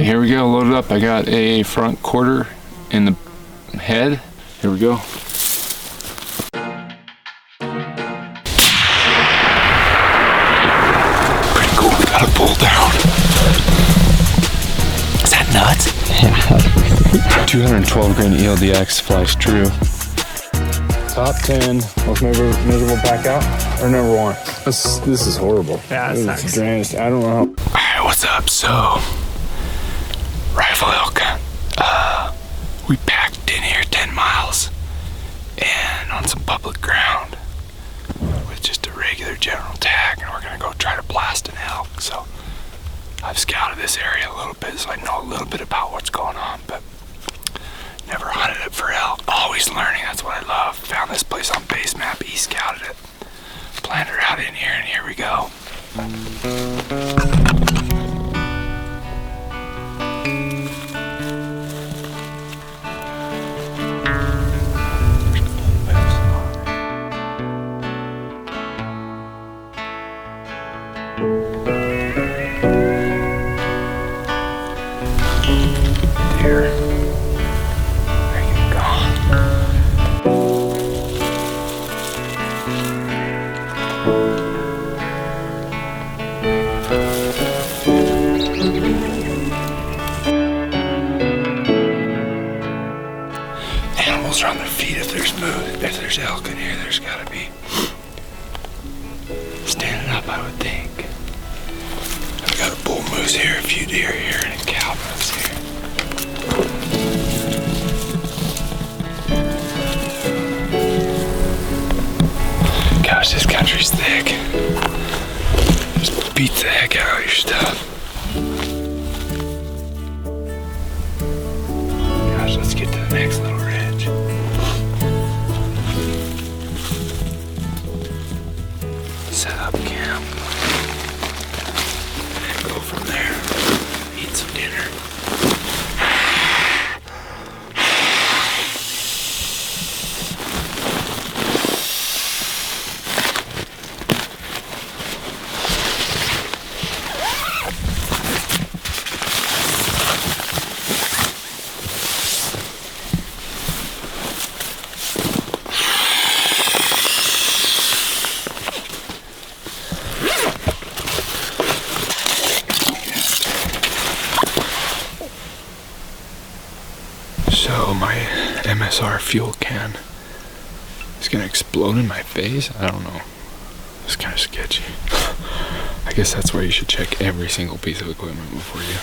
right, here we go, load it up. I got a front quarter in the head. Here we go. Pretty cool, got it pulled down. Is that nuts? Yeah. 212 grain ELD-X flies true. Top 10 most miserable pack out, or number 1? This is horrible. Yeah, it sucks. Drainage. I don't know how. Alright, what's up? So, Rifle Elk. We packed in here 10 miles and on some public ground with just a regular general tag, and we're gonna go try to blast an elk. So, I've scouted this area a little bit, so I know a little bit about what's going on, but never hunted it for elk. Always learning, that's what I love. Found this place on base map, scouted it. Planned her out in here, and here we go. Deer. Animals are on their feet if there's food. If there's elk in here, there's gotta be standing up, I would think. I've got a bull moose here, a few deer here, and a cow moose here. Gosh, this country's thick. Just beats the heck out of your stuff. Gosh, let's get to the next little ridge. Set up camp. And go from there. Eat some dinner. So my MSR fuel can is gonna explode in my face. I don't know. It's kind of sketchy. I guess that's why you should check every single piece of equipment before you.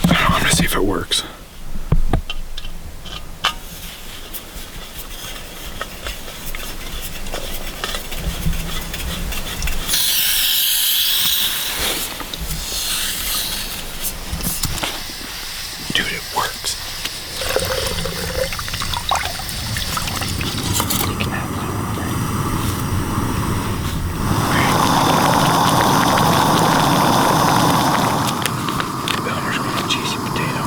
I'm gonna see if it works. Dude, it works. Elmer's going to cheesy potato.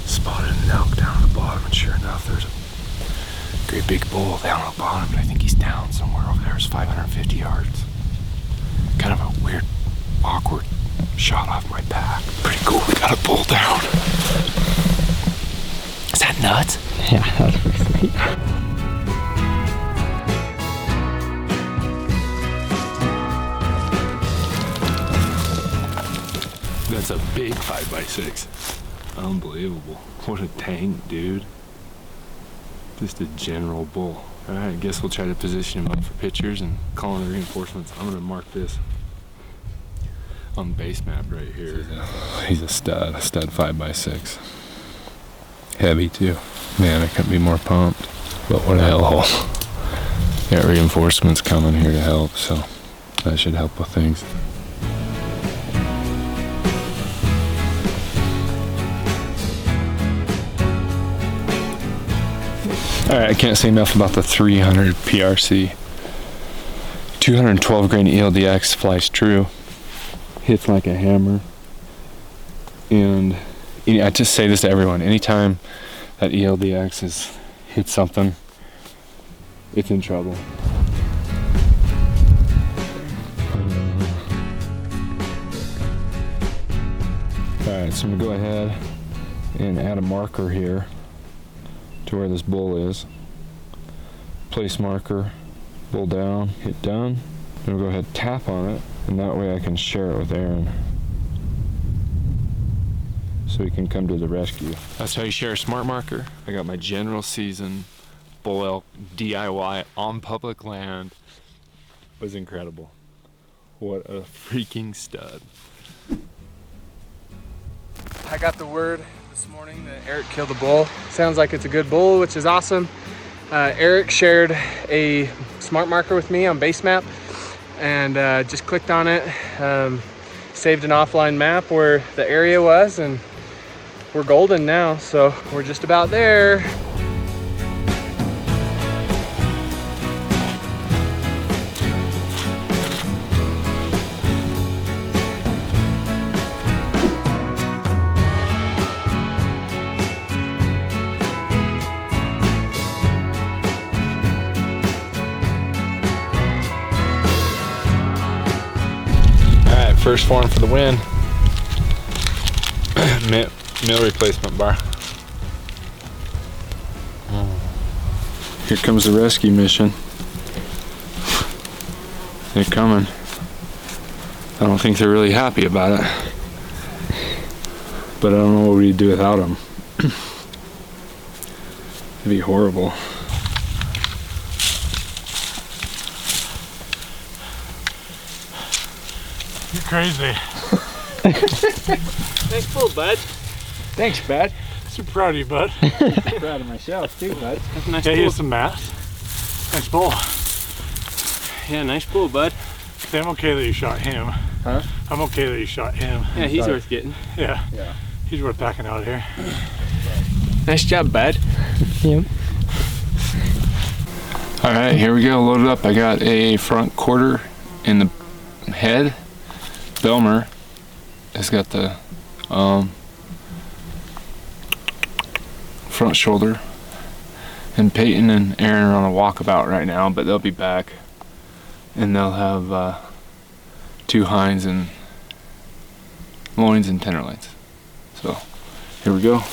Spotted an elk down at the bottom, and sure enough, there's a great big bull down at the bottom, but I think he's down somewhere over there. It's 550 yards. Kind of a weird, awkward shot off my back. Pretty cool, we got a bull down. Is that nuts? Yeah, that's pretty sweet. That's a big 5x6. Unbelievable. What a tank, dude. Just a general bull. Alright, I guess we'll try to position him up for pictures and call in the reinforcements. I'm gonna mark this on the base map right here. He's a stud 5x6. Heavy too. Man, I couldn't be more pumped. But what a hellhole. Got reinforcements coming here to help, so that should help with things. Alright, I can't say enough about the 300 PRC. 212 grain ELD-X flies true. Hits like a hammer. And I just say this to everyone. Anytime that ELD-X hits something, it's in trouble. Alright, so I'm going to go ahead and add a marker here to where this bull is. Place marker, bull down, hit done. Then we'll go ahead and tap on it, and that way I can share it with Aaron so he can come to the rescue. That's how you share a smart marker. I got my general season bull elk DIY on public land. It was incredible. What a freaking stud. I got the word this morning that Eric killed a bull. Sounds like it's a good bull, which is awesome. Erik shared a smart marker with me on base map, and just clicked on it, saved an offline map where the area was, and we're golden now, so we're just about there. First form for the win. Mill replacement bar. Here comes the rescue mission. They're coming. I don't think they're really happy about it, but I don't know what we'd do without them. It'd be horrible. You're crazy. Nice bull, bud. Thanks, bud. So proud of you, bud. Proud of myself too, bud. That's a nice Yeah, bull. here's some math. Nice bull. Yeah, nice bull, bud. See, I'm okay that you shot him. Huh? I'm okay that you shot him. Yeah, he's worth getting. Yeah. Yeah. He's worth packing out here. Nice job, bud. Yep. All right, here we go, loaded up. I got a front quarter in the head. Belmer has got the front shoulder, and Peyton and Aaron are on a walkabout right now, but they'll be back, and they'll have 2 hinds and loins and tenderloins. So here we go.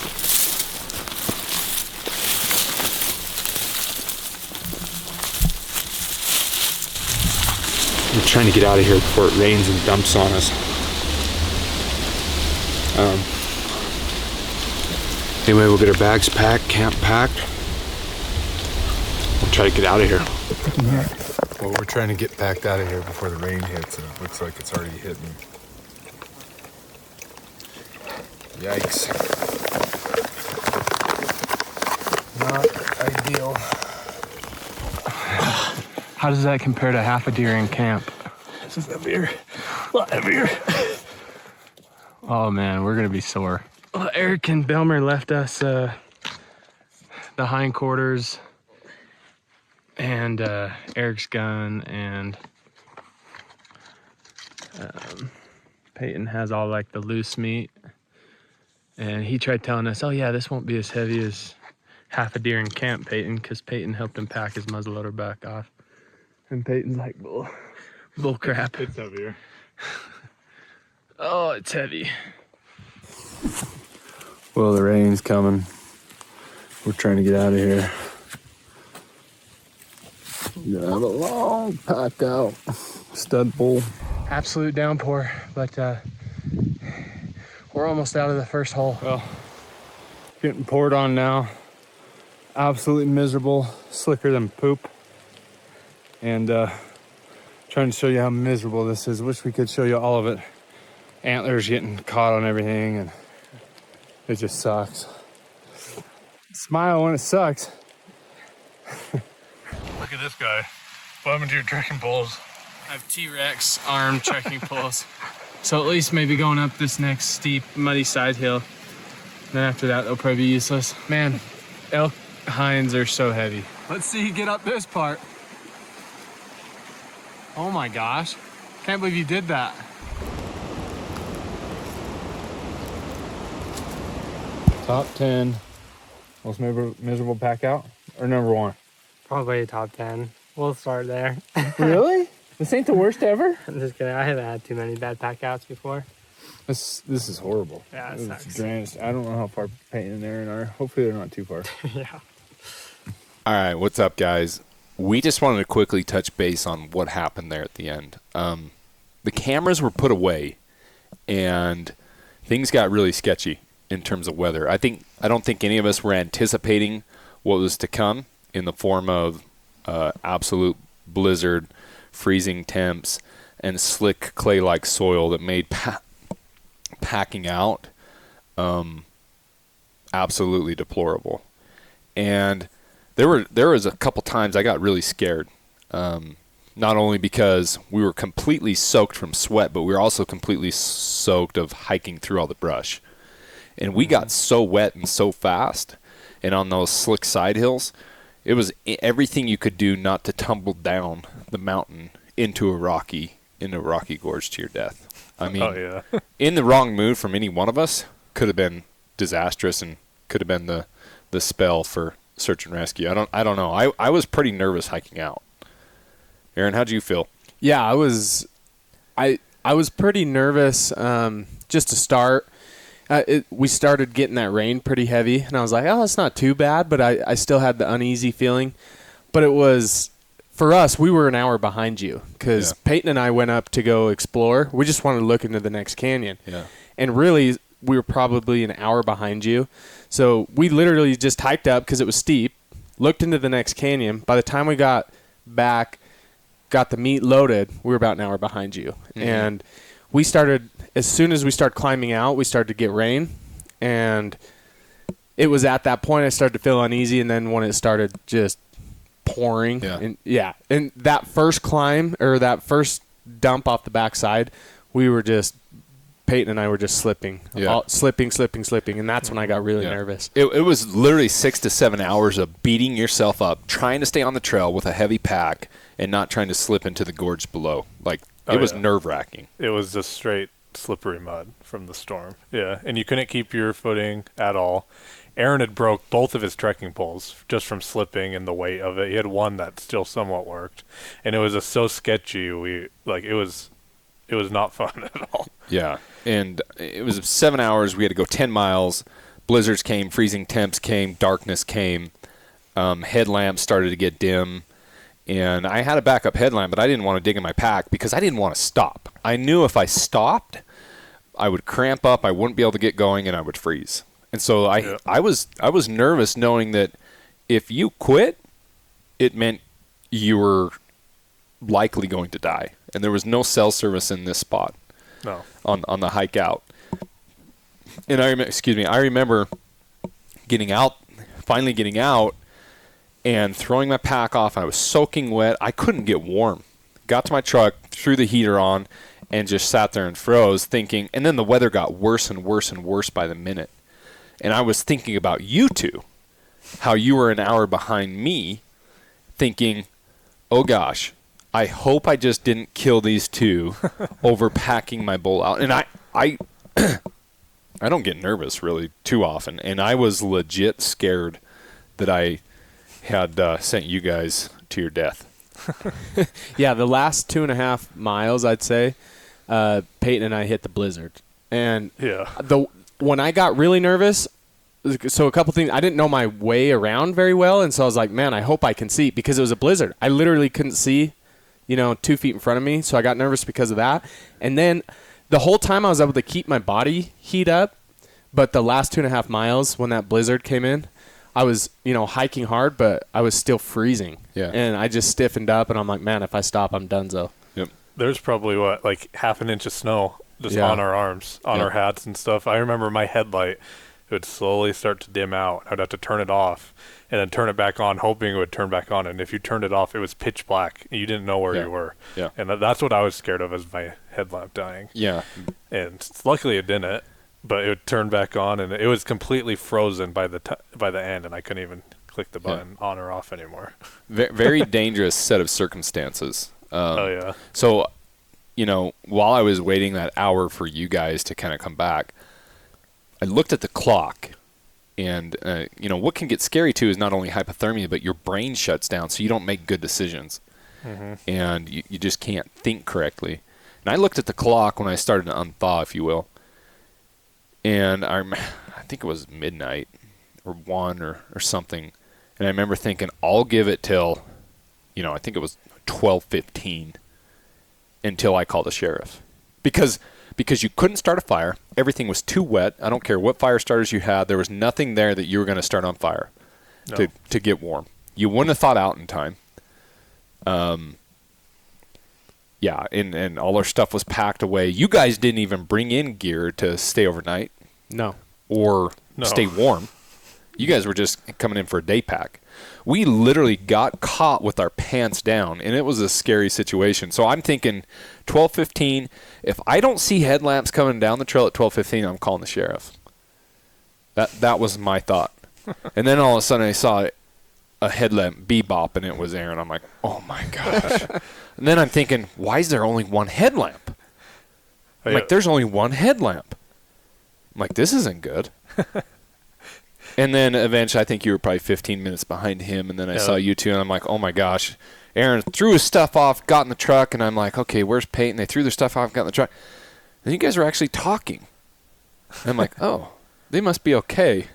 We're trying to get out of here before it rains and dumps on us. Anyway, we'll get our bags packed, camp packed. We'll try to get out of here. Well, we're trying to get packed out of here before the rain hits, and it looks like it's already hitting. Yikes. Not ideal. How does that compare to half a deer in camp? This is heavier. A lot heavier. Oh man, we're gonna be sore. Well, Erik and Belmer left us the hindquarters and Erik's gun, and Peyton has all like the loose meat, And he tried telling us, oh yeah, this won't be as heavy as half a deer in camp, Peyton, because Peyton helped him pack his muzzleloader back off. And Peyton's like, bull crap. It's heavier. Oh, it's heavy. Well, the rain's coming. We're trying to get out of here. Gonna have a long pack out. Stud bull. Absolute downpour, but we're almost out of the first hole. Well, getting poured on now. Absolutely miserable, slicker than poop. And trying to show you how miserable this is. Wish we could show you all of it. Antlers getting caught on everything, and it just sucks. Smile when it sucks. Look at this guy. What happened to your trekking poles? I have T-Rex arm trekking poles. So at least maybe going up this next steep, muddy side hill. Then after that, they'll probably be useless. Man, elk hinds are so heavy. Let's see you get up this part. Oh my gosh. Can't believe you did that. Top 10 most miserable pack out, or number 1? Probably top 10. We'll start there. Really? This ain't the worst ever? I'm just kidding. I haven't had too many bad pack outs before. This is horrible. Yeah, it This sucks. is drenched. I don't know how far Peyton and Aaron are. Hopefully they're not too far. Yeah. All right, what's up, guys? We just wanted to quickly touch base on what happened there at the end. The cameras were put away, and things got really sketchy in terms of weather. I don't think any of us were anticipating what was to come in the form of absolute blizzard, freezing temps, and slick clay-like soil that made packing out absolutely deplorable. And there was a couple times I got really scared, not only because we were completely soaked from sweat, but we were also completely soaked of hiking through all the brush. And we got so wet and so fast, and on those slick side hills, it was everything you could do not to tumble down the mountain into a rocky gorge to your death. I mean, Oh, yeah. in the wrong mood from any one of us could have been disastrous and could have been the spell for search and rescue. I don't know. I was pretty nervous hiking out. Aaron, how'd you feel? Yeah, I was pretty nervous just to start. We started getting that rain pretty heavy, and I was like, oh, it's not too bad, but I still had the uneasy feeling. But it was, for us, we were an hour behind you, because Peyton and I went up to go explore. We just wanted to look into the next canyon. Yeah. And really, we were probably an hour behind you. So we literally just hiked up, because it was steep, looked into the next canyon. By the time we got back, got the meat loaded, we were about an hour behind you. Mm-hmm. And we started, as soon as we started climbing out, we started to get rain. And it was at that point I started to feel uneasy. And then when it started just pouring, and that first climb, or that first dump off the backside, Peyton and I were just slipping. Slipping. And that's when I got really nervous. It was literally 6 to 7 hours of beating yourself up, trying to stay on the trail with a heavy pack and not trying to slip into the gorge below. Like, it was nerve-wracking. It was just straight slippery mud from the storm. Yeah, and you couldn't keep your footing at all. Aaron had broke both of his trekking poles just from slipping and the weight of it. He had one that still somewhat worked, and it was just so sketchy. It was not fun at all. Yeah, and it was 7 hours. We had to go 10 miles. Blizzards came, freezing temps came, darkness came. Headlamps started to get dim. And I had a backup headlamp, but I didn't want to dig in my pack because I didn't want to stop. I knew if I stopped, I would cramp up, I wouldn't be able to get going, and I would freeze. And so I was nervous knowing that if you quit, it meant you were likely going to die. And there was no cell service in this spot. No. On the hike out. And I remember finally getting out and throwing my pack off. I was soaking wet. I couldn't get warm. Got to my truck, threw the heater on, and just sat there and froze thinking, and then the weather got worse and worse and worse by the minute. And I was thinking about you two, how you were an hour behind me, thinking, oh gosh, I hope I just didn't kill these two over packing my bowl out. And I don't get nervous really too often, and I was legit scared that I had sent you guys to your death. Yeah, the last 2.5 miles, I'd say, Peyton and I hit the blizzard. And when I got really nervous, so a couple things, I didn't know my way around very well, and so I was like, man, I hope I can see, because it was a blizzard. I literally couldn't see, 2 feet in front of me, so I got nervous because of that. And then the whole time I was able to keep my body heat up, but the last 2.5 miles when that blizzard came in, I was, hiking hard, but I was still freezing. Yeah. And I just stiffened up, and I'm like, man, if I stop, I'm donezo. Yep. There's probably, like half an inch of snow just on our arms, on our hats and stuff. I remember my headlight would slowly start to dim out. I'd have to turn it off and then turn it back on, hoping it would turn back on. And if you turned it off, it was pitch black. You didn't know where you were. Yeah. And that's what I was scared of, is my headlamp dying. Yeah. And luckily it didn't, but it would turn back on, and it was completely frozen by the end, and I couldn't even click the button on or off anymore. Very dangerous set of circumstances. So, while I was waiting that hour for you guys to kind of come back, I looked at the clock, and, what can get scary too is not only hypothermia, but your brain shuts down, so you don't make good decisions. Mm-hmm. And you just can't think correctly. And I looked at the clock when I started to unthaw, if you will, and I think it was midnight or 1 or something, and I remember thinking, I'll give it till, I think it was 12:15 until I call the sheriff. Because you couldn't start a fire. Everything was too wet. I don't care what fire starters you had. There was nothing there that you were going to start on fire to get warm. You wouldn't have thought out in time. Yeah, and all our stuff was packed away. You guys didn't even bring in gear to stay overnight. No. Or stay warm. You guys were just coming in for a day pack. We literally got caught with our pants down, and it was a scary situation. So I'm thinking 12:15. If I don't see headlamps coming down the trail at 12:15, I'm calling the sheriff. That was my thought. And then all of a sudden I saw a headlamp bebop, and it was Aaron. I'm like, oh my gosh. And then I'm thinking, why is there only one headlamp? I'm like, there's only one headlamp. I'm like, this isn't good. And then eventually, I think you were probably 15 minutes behind him, and then I saw you two, and I'm like, oh my gosh. Aaron threw his stuff off, got in the truck, and I'm like, okay, where's Peyton? They threw their stuff off, got in the truck. And you guys were actually talking. And I'm like, oh, they must be okay.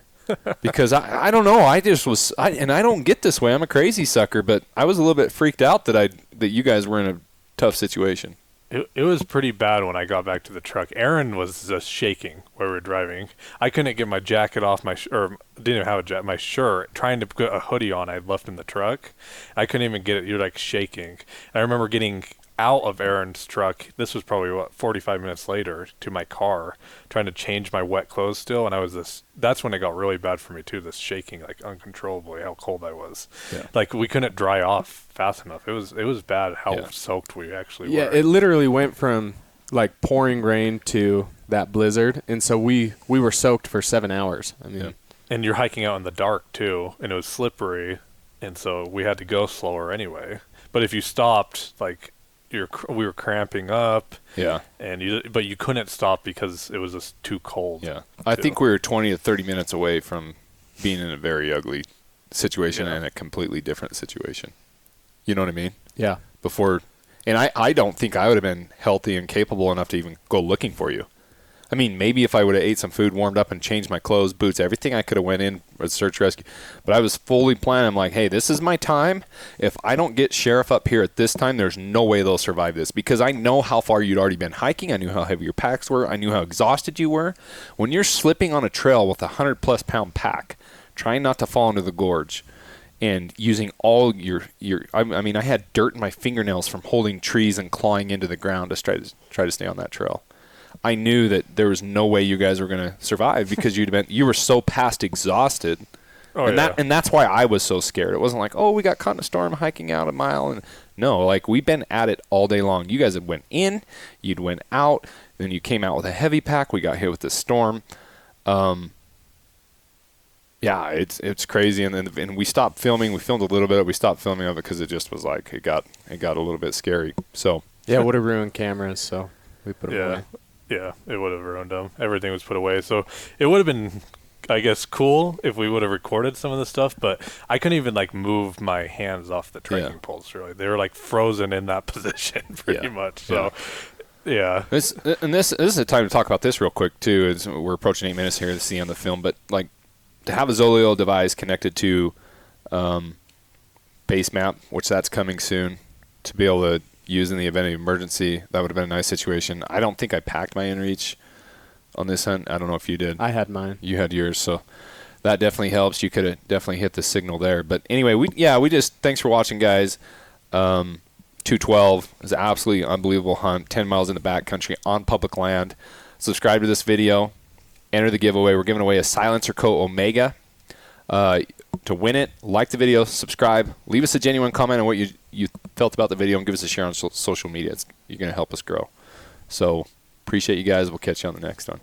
Because I don't know, I don't get this way. I'm a crazy sucker, but I was a little bit freaked out that you guys were in a tough situation. It was pretty bad when I got back to the truck. Aaron was just shaking while we were driving. I couldn't get my jacket off or didn't even have a jacket, my shirt, trying to put a hoodie on I left in the truck. I couldn't even get it. You're like shaking. And I remember getting out of Aaron's truck. This was probably 45 minutes later, to my car, trying to change my wet clothes still. And that's when it got really bad for me too, this shaking like uncontrollably, how cold I was. Yeah. Like we couldn't dry off fast enough. It was bad how soaked we actually were. Yeah, it literally went from like pouring rain to that blizzard, and so we were soaked for 7 hours. I mean, and you're hiking out in the dark too, and it was slippery, and so we had to go slower anyway. But if you stopped, like we were cramping up. Yeah. But you couldn't stop because it was just too cold. Yeah. I think we were 20 to 30 minutes away from being in a very ugly situation and a completely different situation. You know what I mean? Yeah. And I don't think I would have been healthy and capable enough to even go looking for you. I mean, maybe if I would have ate some food, warmed up, and changed my clothes, boots, everything, I could have went in with search rescue. But I was fully planning. I'm like, hey, this is my time. If I don't get sheriff up here at this time, there's no way they'll survive this. Because I know how far you'd already been hiking. I knew how heavy your packs were. I knew how exhausted you were. When you're slipping on a trail with a 100-plus pound pack, trying not to fall into the gorge, and using all your I mean, I had dirt in my fingernails from holding trees and clawing into the ground to try to stay on that trail. I knew that there was no way you guys were going to survive because you were so past exhausted. And that's why I was so scared. It wasn't like, oh, we got caught in a storm hiking out a mile. And no, like we've been at it all day long. You guys had went in, you'd went out, then you came out with a heavy pack. We got hit with the storm. Yeah, it's crazy. And we stopped filming. We filmed a little bit. We stopped filming of it because it just was like it got a little bit scary. So yeah, it would have ruined cameras. So we put them away. Yeah, it would have ruined them. Everything was put away. So it would have been, I guess, cool if we would have recorded some of the stuff, but I couldn't even like move my hands off the trekking poles, really. They were like frozen in that position pretty much. So yeah. This is a time to talk about this real quick too. Is we're approaching 8 minutes here to see on the film, but like to have a Zoleo device connected to base map, which that's coming soon, to be able to use in the event of emergency, that would have been a nice situation. I don't think I packed my inReach on this hunt. I don't know if you did. I had mine. You had yours, so that definitely helps. You could have definitely hit the signal there. But anyway, we just thanks for watching, guys. 212 is an absolutely unbelievable hunt. 10 miles in the backcountry on public land. Subscribe to this video. Enter the giveaway. We're giving away a Silencer Co. Omega. To win it, like the video, subscribe, leave us a genuine comment on what you felt about the video, and give us a share on social media. You're going to help us grow. So appreciate you guys. We'll catch you on the next one.